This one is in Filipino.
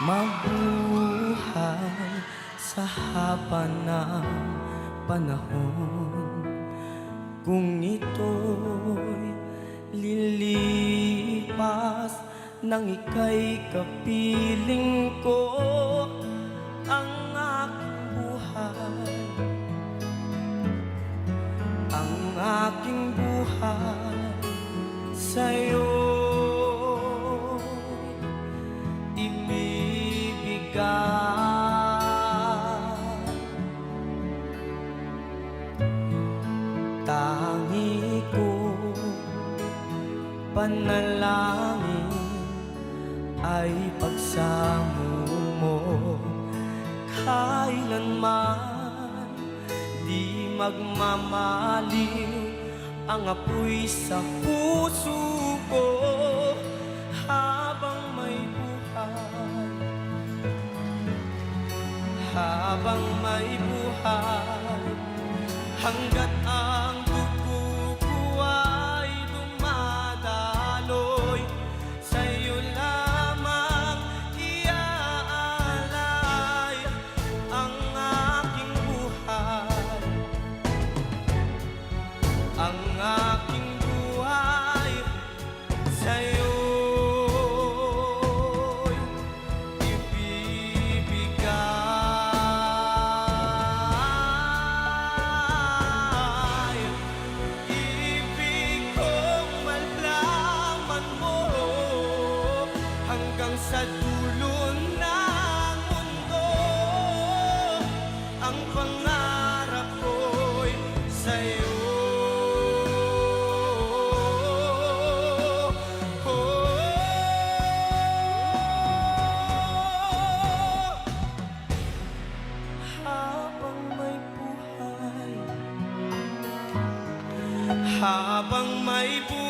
Mabuhay sa haba ng panahon. Kung ito'y lilipas nang ika'y kapiling ko, ang aking buhay, ang aking buhay sa'yo tangi ko panalangin ay pagsamo mo, kailanman di magmamaliw ang apoy sa puso ko habang may buhay, habang may buhay, hanggat ang dugo ko ay dumadaloy, sa'yo lamang iaalay ang aking buhay, ang aking buhay sa'yo. Hanggang sa dulo ng mundo, ang pangarap ko'y sa'yo. Habang may buhay, habang may buhay,